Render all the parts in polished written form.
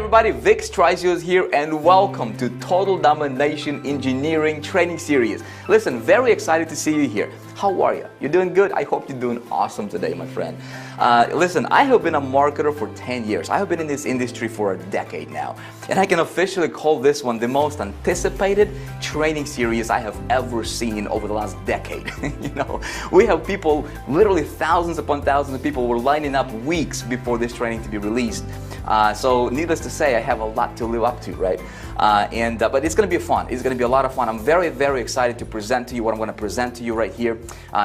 everybody, Vick Strizheus here and welcome to Total Domination Engineering Training Series. Listen, very excited to see you here. How are you? You're doing good? I hope you're doing awesome today, my friend. Listen, I have been a marketer for 10 years. I have been in this industry for a decade now. And I can officially call this one the most anticipated training series I have ever seen over the last decade. You know, we have people, literally thousands upon thousands of people were lining up weeks before this training to be released. So needless to say, I have a lot to live up to, right? But it's going to be fun. It's going to be a lot of fun. I'm very, very excited to present to you what I'm going to present to you right here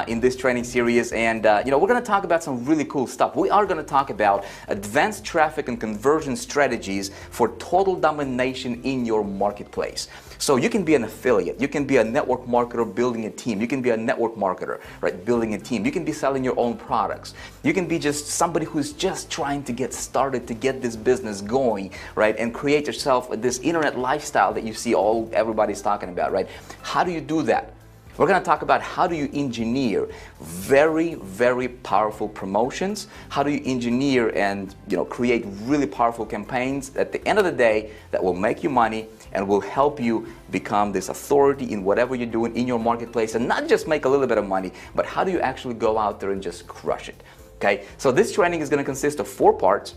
in this training series. And you know, we're going to talk about some really cool stuff. We are going to talk about advanced traffic and conversion strategies for total domination in your marketplace. So you can be an affiliate, you can be a network marketer building a team, you can be a network marketer, right, building a team, you can be selling your own products, you can be just somebody who's just trying to get started to get this business going, right, and create yourself this internet lifestyle that you see everybody's talking about, right? How do you do that? We're going to talk about how do you engineer very, very powerful promotions, how do you engineer and create really powerful campaigns at the end of the day that will make you money and will help you become this authority in whatever you're doing in your marketplace, and not just make a little bit of money, but how do you actually go out there and just crush it, okay? So this training is going to consist of 4 parts.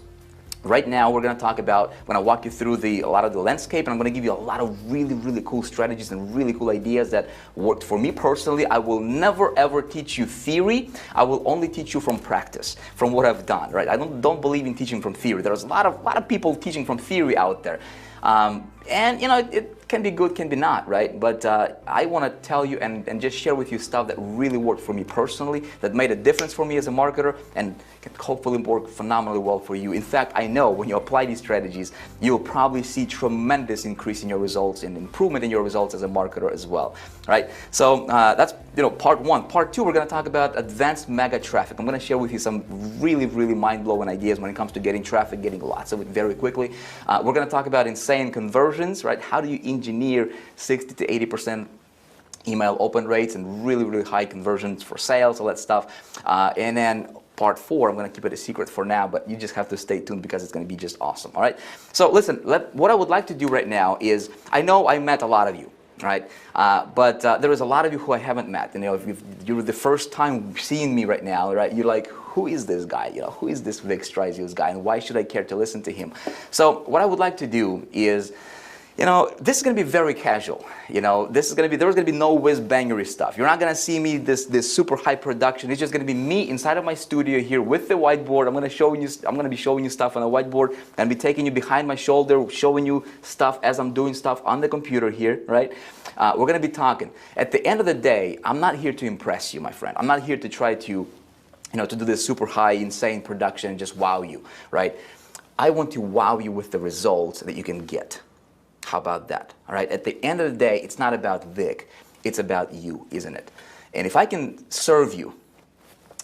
Right now, we're going to talk about, I'm going to walk you through a lot of the landscape, and I'm going to give you a lot of really, really cool strategies and really cool ideas that worked for me personally. I will never, ever teach you theory. I will only teach you from practice, from what I've done, right? I don't believe in teaching from theory. There's a lot of people teaching from theory out there. And it can be good, can be not, right? But I want to tell you and just share with you stuff that really worked for me personally, that made a difference for me as a marketer, and can hopefully work phenomenally well for you. In fact, I know when you apply these strategies, you'll probably see tremendous increase in your results and improvement in your results as a marketer as well, right? So that's part 1. Part 2, we're going to talk about advanced mega traffic. I'm going to share with you some really, really mind-blowing ideas when it comes to getting traffic, getting lots of it very quickly. We're going to talk about insane conversions, right? How do you engineer 60 to 80% email open rates and really, really high conversions for sales, all that stuff. And then part 4, I'm going to keep it a secret for now, but you just have to stay tuned because it's going to be just awesome, all right? So listen, what I would like to do right now is, I know I met a lot of you, right? But there is a lot of you who I haven't met. If you're the first time seeing me right now, right? You're like, who is this guy? Who is this Vick Strizheus guy, and why should I care to listen to him? So what I would like to do is, this is going to be very casual. There's going to be no whiz-bangery stuff. You're not going to see me this super high production. It's just going to be me inside of my studio here with the whiteboard. I'm going to be showing you stuff on the whiteboard and be taking you behind my shoulder, showing you stuff as I'm doing stuff on the computer here, right? We're going to be talking. At the end of the day, I'm not here to impress you, my friend. I'm not here to try to, to do this super high, insane production and just wow you, right? I want to wow you with the results that you can get. How about that? All right. At the end of the day, it's not about Vick. It's about you, isn't it? And if I can serve you,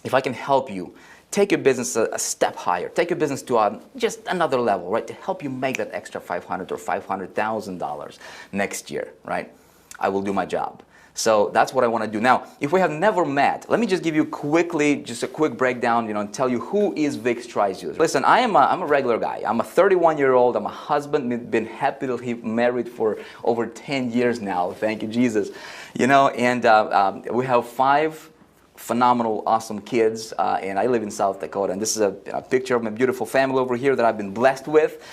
if I can help you take your business a step higher, take your business to just another level, right? To help you make that extra $500 or $500,000 next year, right? I will do my job. So that's what I want to do. Now, if we have never met, let me just give you just a quick breakdown, and tell you who is Vick Strizheus. Listen, I'm a regular guy. I'm a 31-year-old. I'm a husband. Been happily married for over 10 years now. Thank you, Jesus. And we have 5 phenomenal, awesome kids, and I live in South Dakota, and this is a picture of my beautiful family over here that I've been blessed with.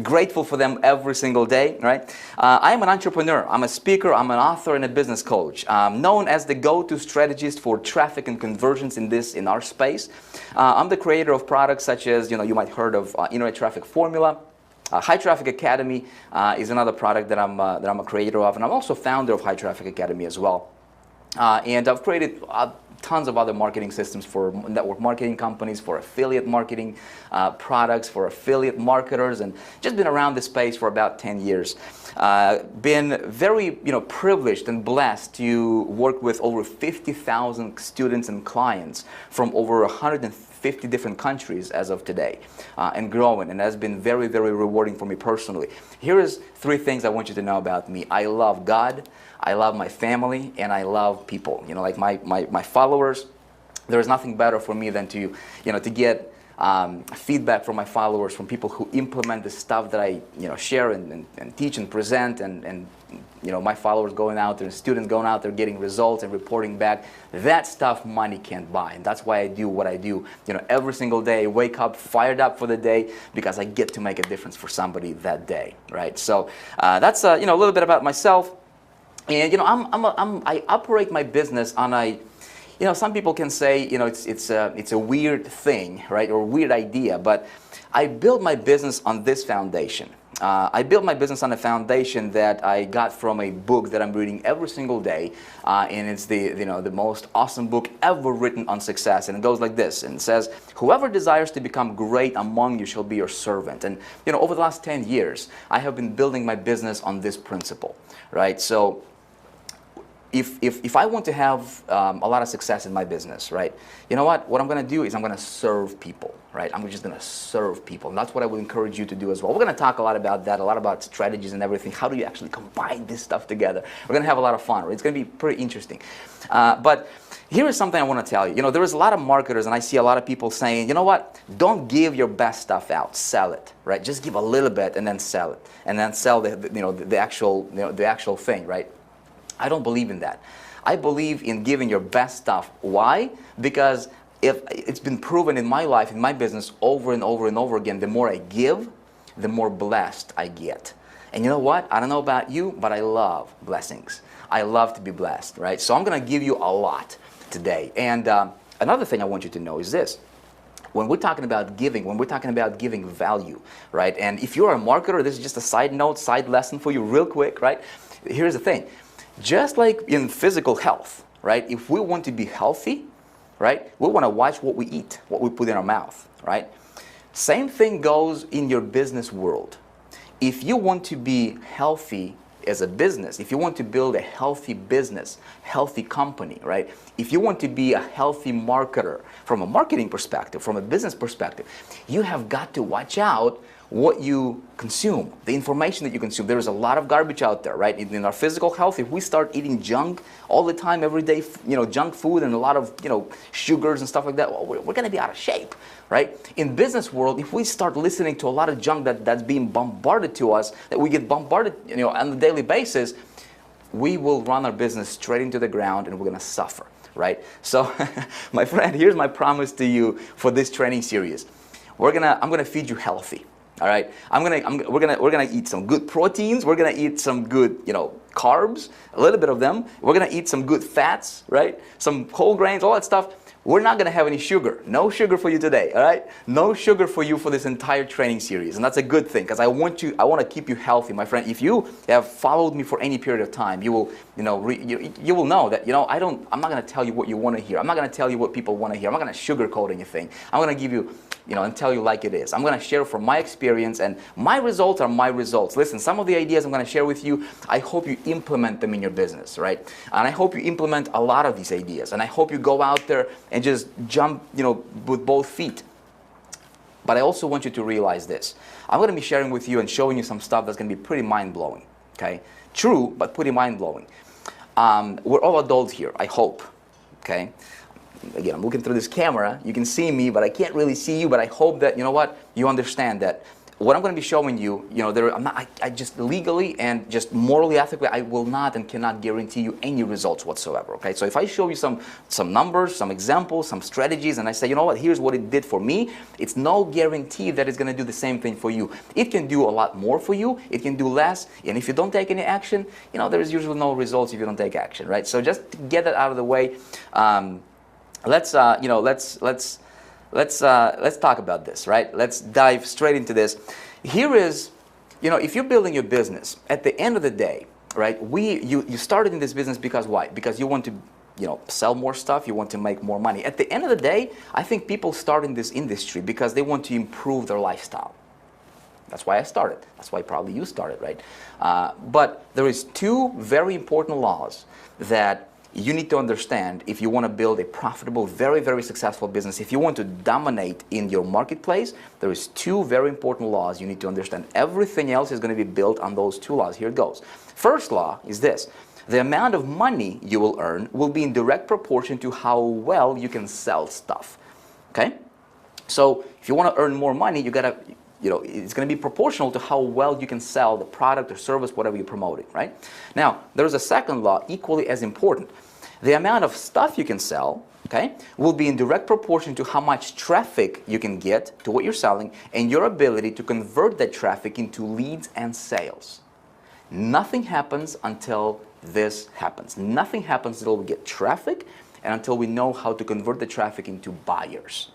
Grateful for them every single day, right? I am an entrepreneur. I'm a speaker, I'm an author, and a business coach, known as the go-to strategist for traffic and conversions in our space. I'm the creator of products such as, you might heard of Internet Traffic Formula. High Traffic Academy is another product that I'm a creator of, and I'm also founder of High Traffic Academy as well. And I've created tons of other marketing systems for network marketing companies, for affiliate marketing products, for affiliate marketers, and just been around this space for about 10 years. Been very privileged and blessed to work with over 50,000 students and clients from over 150 different countries as of today, and growing, and that's been very, very rewarding for me personally. Here is 3 things I want you to know about me. I love God, I love my family, and I love people. Like my followers, there's nothing better for me than to get feedback from my followers, from people who implement the stuff that I share and teach and present, and my followers going out there, and students going out there getting results and reporting back. That stuff money can't buy, and that's why I do what I do. Every single day, I wake up fired up for the day because I get to make a difference for somebody that day, right? So that's a little bit about myself, and I operate my business on a. Some people can say, it's a weird thing, right, or a weird idea, but I built my business on this foundation. I built my business on a foundation that I got from a book that I'm reading every single day, and it's the most awesome book ever written on success, and it goes like this, and it says, whoever desires to become great among you shall be your servant. And over the last 10 years, I have been building my business on this principle, right? So if I want to have a lot of success in my business, right, what I'm going to do is I'm going to serve people, right? I'm just going to serve people. And that's what I would encourage you to do as well. We're going to talk a lot about that, a lot about strategies and everything. How do you actually combine this stuff together? We're going to have a lot of fun, right? It's going to be pretty interesting. But here is something I want to tell you. There is a lot of marketers, and I see a lot of people saying, don't give your best stuff out, sell it, right? Just give a little bit and then sell it, and then sell the actual thing, right? I don't believe in that. I believe in giving your best stuff. Why? Because if it's been proven in my life, in my business, over and over and over again, the more I give, the more blessed I get. And you know what? I don't know about you, but I love blessings. I love to be blessed, right? So I'm going to give you a lot today. And another thing I want you to know is this. When we're talking about giving value, right? And if you're a marketer, this is just a side note, side lesson for you real quick, right? Here's the thing. Just like in physical health, right? If we want to be healthy, right, we want to watch what we eat, what we put in our mouth, right? Same thing goes in your business world. If you want to be healthy as a business, if you want to build a healthy business, healthy company, right? If you want to be a healthy marketer from a marketing perspective, from a business perspective, you have got to watch out what you consume, the information that you consume. There is a lot of garbage out there, right? In our physical health, if we start eating junk all the time, every day, junk food and a lot of, sugars and stuff like that, well, we're going to be out of shape, right? In business world, if we start listening to a lot of junk that's being bombarded to us, that we get bombarded, on a daily basis, we will run our business straight into the ground and we're going to suffer, right? So, my friend, here's my promise to you for this training series. I'm gonna feed you healthy. All right, we're gonna eat some good proteins. We're gonna eat some good, carbs, a little bit of them. We're gonna eat some good fats, right? Some whole grains, all that stuff. We're not gonna have any sugar. No sugar for you today. All right, no sugar for you for this entire training series, and that's a good thing because I want to keep you healthy, my friend. If you have followed me for any period of time, you will, you will know that, I'm not gonna tell you what you want to hear. I'm not gonna tell you what people want to hear. I'm not gonna sugarcoat anything. I'm gonna give you, and tell you like it is. I'm going to share from my experience, and my results are my results. Listen, some of the ideas I'm going to share with you, I hope you implement them in your business, right? And I hope you implement a lot of these ideas, and I hope you go out there and just jump, with both feet. But I also want you to realize this. I'm going to be sharing with you and showing you some stuff that's going to be pretty mind-blowing, okay? True, but pretty mind-blowing. We're all adults here, I hope, okay? Again, I'm looking through this camera. You can see me, but I can't really see you. But I hope that, you understand that what I'm going to be showing you, I just legally and just morally, ethically, I will not and cannot guarantee you any results whatsoever, okay? So if I show you some numbers, some examples, some strategies, and I say, here's what it did for me, it's no guarantee that it's going to do the same thing for you. It can do a lot more for you. It can do less. And if you don't take any action, there is usually no results if you don't take action, right? So just to get that out of the way, let's talk about this, right? Let's dive straight into this. Here is, if you're building your business, at the end of the day, right? You started in this business because why? Because you want to, sell more stuff. You want to make more money. At the end of the day, I think people start in this industry because they want to improve their lifestyle. That's why I started. That's why probably you started, right? But there is two very important laws that you need to understand if you want to build a profitable, very, very successful business. If you want to dominate in your marketplace, there is two very important laws you need to understand. Everything else is going to be built on those two laws. Here it goes. First law is this. The amount of money you will earn will be in direct proportion to how well you can sell stuff. Okay? So if you want to earn more money, you gotta, it's going to be proportional to how well you can sell the product or service, whatever you're promoting, right? Now, there's a second law equally as important. The amount of stuff you can sell, okay, will be in direct proportion to how much traffic you can get to what you're selling and your ability to convert that traffic into leads and sales. Nothing happens until this happens. Nothing happens until we get traffic and until we know how to convert the traffic into buyers.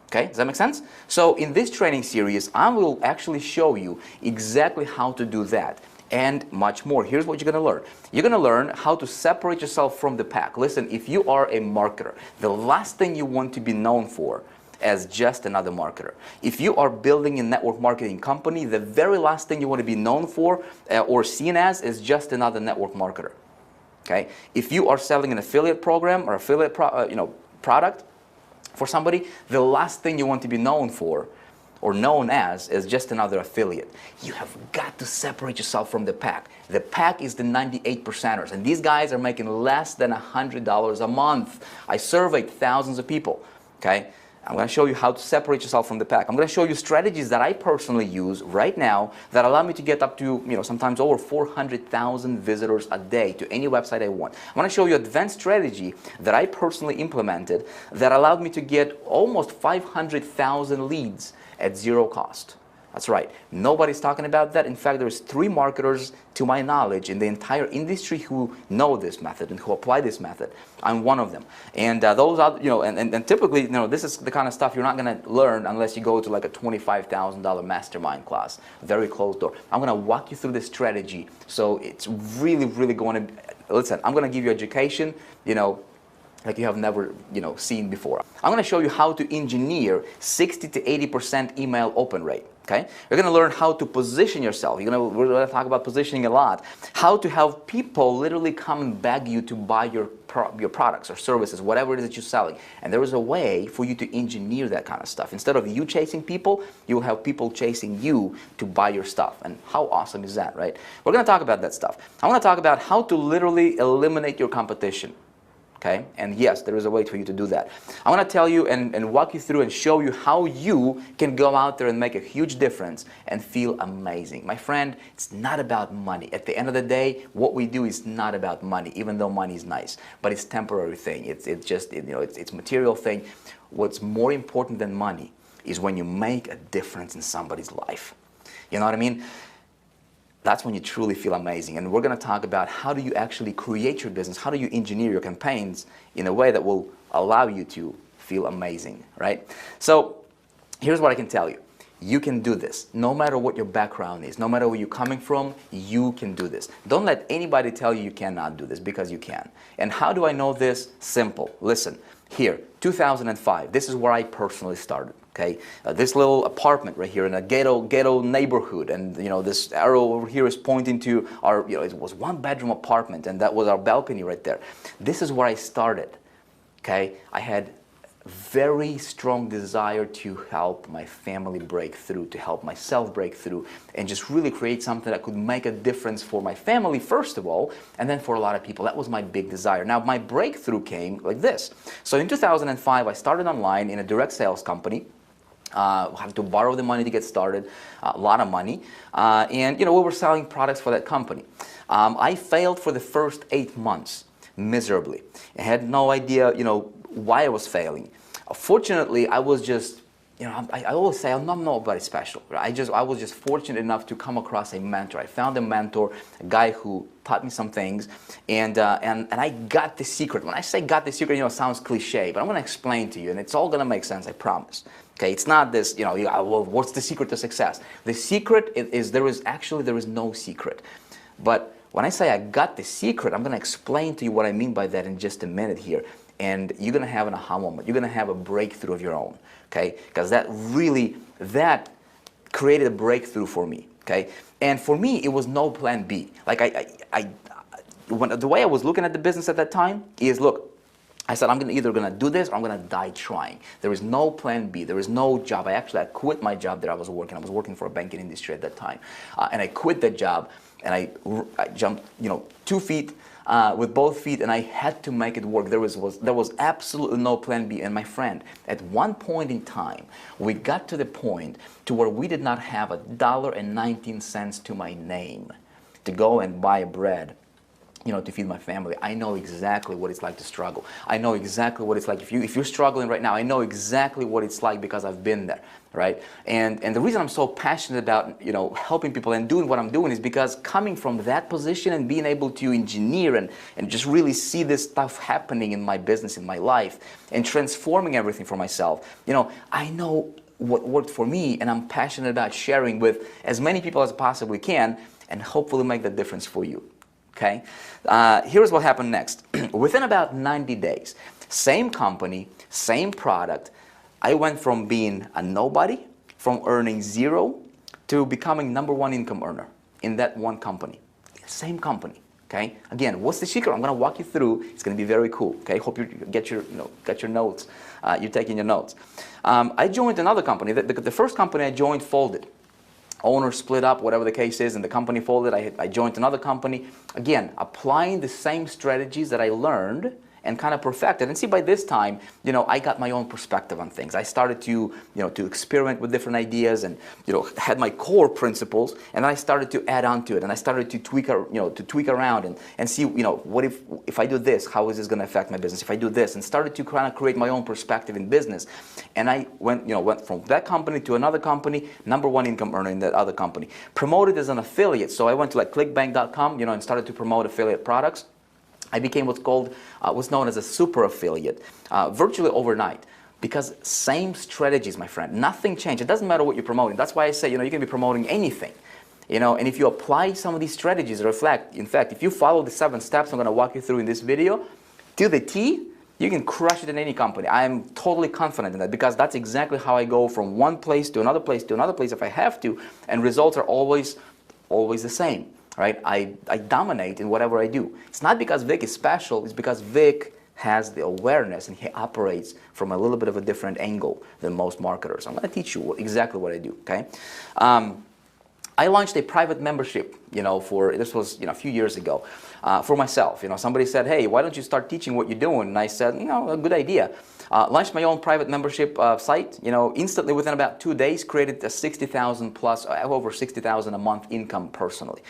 Okay, does that make sense? So in this training series, I will actually show you exactly how to do that and much more. Here's what you're going to learn. You're going to learn how to separate yourself from the pack. Listen, if you are a marketer, the last thing you want to be known for as just another marketer. If you are building a network marketing company, the very last thing you want to be known for or seen as is just another network marketer. Okay? If you are selling an affiliate program or affiliate product for somebody, the last thing you want to be known for or known as is just another affiliate. You have got to separate yourself from the pack. The pack is the 98%ers, and these guys are making less than $100 a month. I surveyed thousands of people. Okay? I'm going to show you how to separate yourself from the pack. I'm going to show you strategies that I personally use right now that allow me to get up to, sometimes over 400,000 visitors a day to any website I want. I'm going to show you advanced strategy that I personally implemented that allowed me to get almost 500,000 leads at zero cost. That's right. Nobody's talking about that. In fact, there's 3 marketers, to my knowledge, in the entire industry who know this method and who apply this method. I'm one of them. And those are, and typically, this is the kind of stuff you're not going to learn unless you go to like a $25,000 mastermind class, very closed door. I'm going to walk you through this strategy. So it's really, really going to, listen, I'm going to give you education, like you have never, seen before. I'm going to show you how to engineer 60 to 80% email open rate. Okay, you're going to learn how to position yourself. We're going to talk about positioning a lot. How to have people literally come and beg you to buy your products or services, whatever it is that you're selling. And there is a way for you to engineer that kind of stuff. Instead of you chasing people, you will have people chasing you to buy your stuff. And how awesome is that, right? We're going to talk about that stuff. I want to talk about how to literally eliminate your competition. Okay? And yes, there is a way for you to do that. I want to tell you and walk you through and show you how you can go out there and make a huge difference and feel amazing. My friend, it's not about money. At the end of the day, what we do is not about money, even though money is nice. But it's temporary thing. It's material thing. What's more important than money is when you make a difference in somebody's life. You know what I mean? That's when you truly feel amazing. And we're going to talk about how do you actually create your business, how do you engineer your campaigns in a way that will allow you to feel amazing, right? So here's what I can tell you. You can do this. No matter what your background is, no matter where you're coming from, you can do this. Don't let anybody tell you you cannot do this, because you can. And how do I know this? Simple. Listen, here, 2005, this is where I personally started. Okay, this little apartment right here in a ghetto neighborhood, and this arrow over here is pointing to our, it was 1-bedroom apartment, and that was our balcony right there. This is where I started. Okay, I had very strong desire to help my family break through, to help myself break through, and just really create something that could make a difference for my family first of all, and then for a lot of people. That was my big desire. Now my breakthrough came like this. So in 2005, I started online in a direct sales company. Had to borrow the money to get started, a lot of money, and we were selling products for that company. I failed for the first 8 months miserably. I had no idea, why I was failing. Fortunately, I was just, I always say I'm not nobody special. Right? I was just fortunate enough to come across a mentor. I found a mentor, a guy who taught me some things, and I got the secret. When I say got the secret, it sounds cliche, but I'm going to explain to you, and it's all going to make sense, I promise. Okay, it's not this, well, what's the secret to success? The secret is there is no secret. But when I say I got the secret, I'm going to explain to you what I mean by that in just a minute here. And you're going to have an aha moment. You're going to have a breakthrough of your own. Okay, because that created a breakthrough for me. Okay, and for me, it was no plan B. Like the way I was looking at the business at that time is, look, I said, either going to do this or I'm going to die trying. There is no plan B. There is no job. I quit my job that I was working. I was working for a banking industry at that time. And I quit that job and I jumped, 2 feet with both feet, and I had to make it work. There was absolutely no plan B. And my friend, at one point in time, we got to the point to where we did not have $1.19 to my name to go and buy bread, to feed my family. I know exactly what it's like to struggle. I know exactly what it's like. If you're struggling right now, I know exactly what it's like because I've been there, right? And the reason I'm so passionate about, helping people and doing what I'm doing is because coming from that position and being able to engineer and just really see this stuff happening in my business, in my life, and transforming everything for myself, I know what worked for me, and I'm passionate about sharing with as many people as I possibly can and hopefully make that difference for you. Okay, here's what happened next. Within about 90 days, same company, same product, I went from being a nobody, from earning zero, to becoming #1 income earner in that one company. Same company. Okay. Again, what's the secret? I'm going to walk you through. It's going to be very cool. Okay. Hope you get your notes. You're taking your notes. I joined another company. The first company I joined folded. Owner split up, whatever the case is, and the company folded. I joined another company. Again, applying the same strategies that I learned and kind of perfected. And see, by this time, I got my own perspective on things. I started to, to experiment with different ideas and, had my core principles, and then I started to add on to it, and I started to tweak, around and see, what if I do this, how is this going to affect my business? If I do this, and started to kind of create my own perspective in business. And I went from that company to another company, #1 income earner in that other company. Promoted as an affiliate, so I went to clickbank.com, and started to promote affiliate products. I became what's known as a super affiliate, virtually overnight, because same strategies, my friend. Nothing changed. It doesn't matter what you're promoting. That's why I say, you can be promoting anything, and if you apply some of these strategies, in fact, if you follow the 7 steps I'm going to walk you through in this video to the T, you can crush it in any company. I am totally confident in that, because that's exactly how I go from one place to another place to another place if I have to, and results are always the same. Right? I dominate in whatever I do. It's not because Vick is special, it's because Vick has the awareness and he operates from a little bit of a different angle than most marketers. I'm going to teach you exactly what I do, okay? I launched a private membership, this was a few years ago, for myself. Somebody said, hey, why don't you start teaching what you're doing? And I said, a good idea. Launched my own private membership site, instantly within about 2 days, created a 60,000 plus, over 60,000 a month income personally.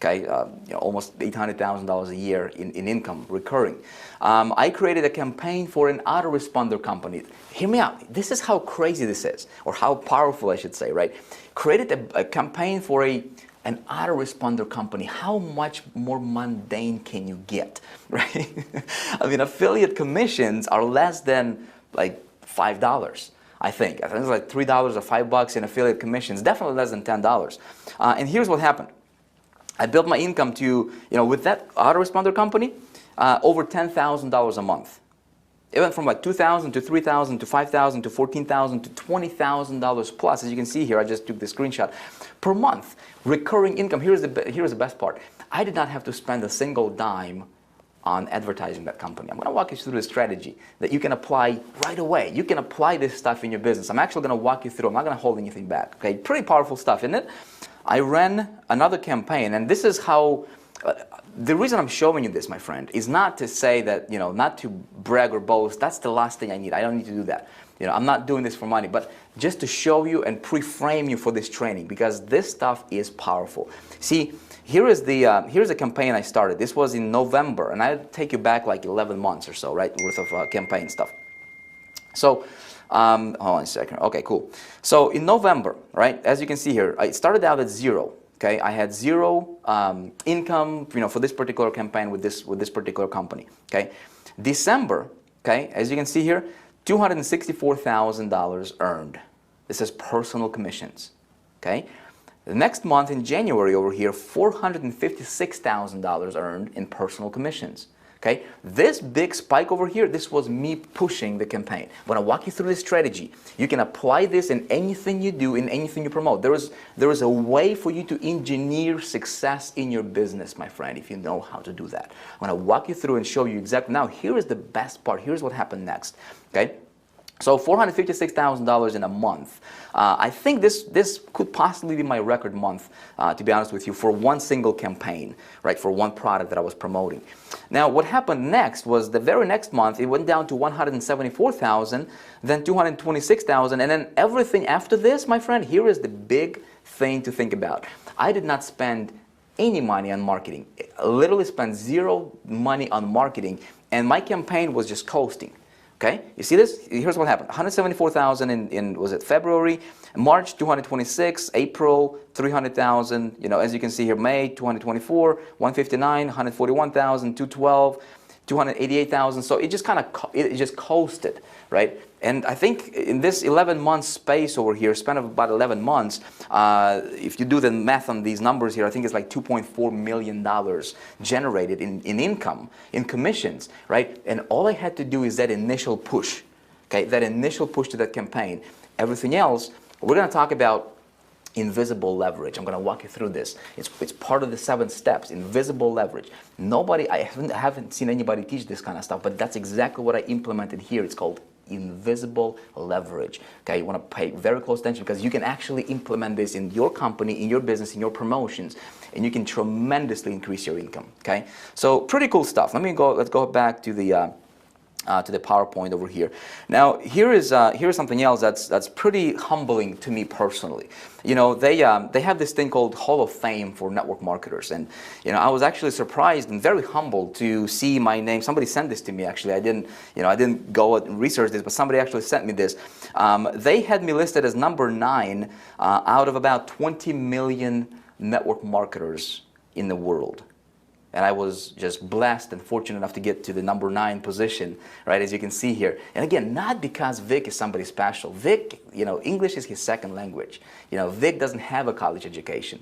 Okay, almost $800,000 a year in income recurring. I created a campaign for an autoresponder company. Hear me out. This is how crazy this is, or how powerful, I should say, right? Created a campaign for an autoresponder company. How much more mundane can you get, right? I mean, affiliate commissions are less than like $5. I think it's like $3 or $5 in affiliate commissions. Definitely less than $10. And here's what happened. I built my income to, with that autoresponder company, over $10,000 a month. It went from like $2,000 to $3,000 to $5,000 to $14,000 to $20,000 plus. As you can see here, I just took the screenshot, per month. Recurring income. Here's the best part. I did not have to spend a single dime on advertising that company. I'm going to walk you through the strategy that you can apply right away. You can apply this stuff in your business. I'm actually going to walk you through. I'm not going to hold anything back. Okay, pretty powerful stuff, isn't it? I ran another campaign, and this is how, the reason I'm showing you this, my friend, is not to say that, not to brag or boast. That's the last thing I need. I don't need to do that. I'm not doing this for money, but just to show you and pre-frame you for this training, because this stuff is powerful. See, here's the campaign I started. This was in November, and I'll take you back like 11 months or so, right, worth of campaign stuff. So, hold on a second. Okay, cool. So in November, right, as you can see here, I started out at zero. Okay, I had zero income, for this particular campaign with this particular company. Okay, December, okay, as you can see here, $264,000 earned. This is personal commissions. Okay, the next month in January over here, $456,000 earned in personal commissions. Okay, this big spike over here, this was me pushing the campaign. When I walk you through this strategy, you can apply this in anything you do, in anything you promote. There is a way for you to engineer success in your business, my friend, if you know how to do that. I'm going to walk you through and show you exactly. Now, here is the best part. Here's what happened next. Okay. So $456,000 in a month. I think this could possibly be my record month, to be honest with you, for one single campaign, right, for one product that I was promoting. Now, what happened next was the very next month, it went down to $174,000, then $226,000, and then everything after this, my friend, here is the big thing to think about. I did not spend any money on marketing. I literally spent zero money on marketing, and my campaign was just coasting. Okay, you see this? Here's what happened. 174,000 in was it February, March 226, April 300,000. You know, as you can see here, May 224, 159, 141,000, 212, 288,000. So it just kind of it just coasted, right? And I think in this 11-month space over here, span of about 11 months, if you do the math on these numbers here, I think it's like $2.4 million generated in income, in commissions, right? And all I had to do is that initial push, okay? That initial push to that campaign. Everything else, we're going to talk about invisible leverage. I'm going to walk you through this. It's part of the 7 steps, invisible leverage. I haven't seen anybody teach this kind of stuff, but that's exactly what I implemented here. It's called invisible leverage. Okay, you want to pay very close attention because you can actually implement this in your company, in your business, in your promotions, and you can tremendously increase your income. Okay, so pretty cool stuff. Let's go back to the PowerPoint over here. Now, here's something else that's pretty humbling to me personally. You know, they have this thing called Hall of Fame for network marketers, and you know, I was actually surprised and very humbled to see my name. Somebody sent this to me actually. I didn't go and research this, but somebody actually sent me this. They had me listed as number 9 out of about 20 million network marketers in the world. And I was just blessed and fortunate enough to get to the number 9 position, right, as you can see here. And again, not because Vick is somebody special. Vick, you know, English is his second language. You know, Vick doesn't have a college education.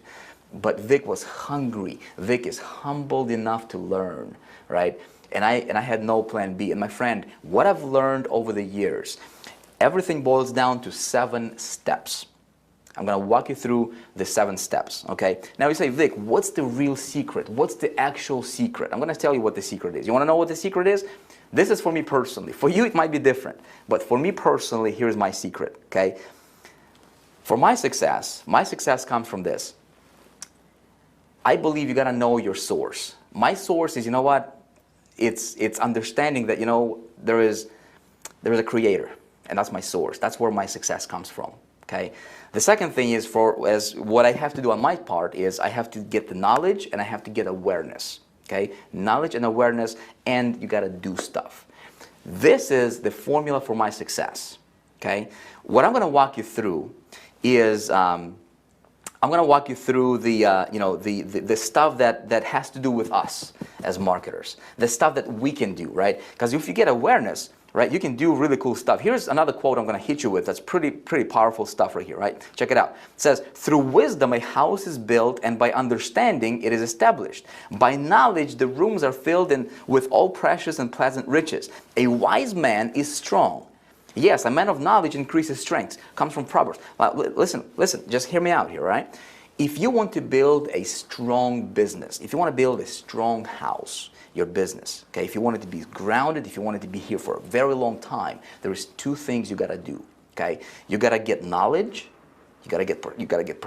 But Vick was hungry. Vick is humbled enough to learn, right? And I had no plan B. And my friend, what I've learned over the years, everything boils down to 7 steps. I'm going to walk you through the 7 steps, okay? Now you say, Vick, what's the real secret? What's the actual secret? I'm going to tell you what the secret is. You want to know what the secret is? This is for me personally. For you, it might be different. But for me personally, here's my secret, okay? For my success comes from this. I believe you got to know your source. My source is, you know what? It's understanding that, you know, there is a creator. And that's my source. That's where my success comes from. Okay. The second thing is what I have to do on my part is I have to get the knowledge and I have to get awareness. Okay, knowledge and awareness, and you got to do stuff. This is the formula for my success. Okay, what I'm going to walk you through is I'm going to walk you through the stuff that has to do with us as marketers, the stuff that we can do, right? Because if you get awareness, right, you can do really cool stuff. Here's another quote I'm going to hit you with. That's pretty powerful stuff right here, right? Check it out. It says, "Through wisdom a house is built, and by understanding it is established. By knowledge the rooms are filled with all precious and pleasant riches. A wise man is strong. Yes, a man of knowledge increases strength." Comes from Proverbs. Listen, just hear me out here, right? If you want to build a strong business, if you want to build a strong house, your business, okay, if you want it to be grounded, if you want it to be here for a very long time, there is 2 things you got to do, okay? You got to get knowledge, you got to get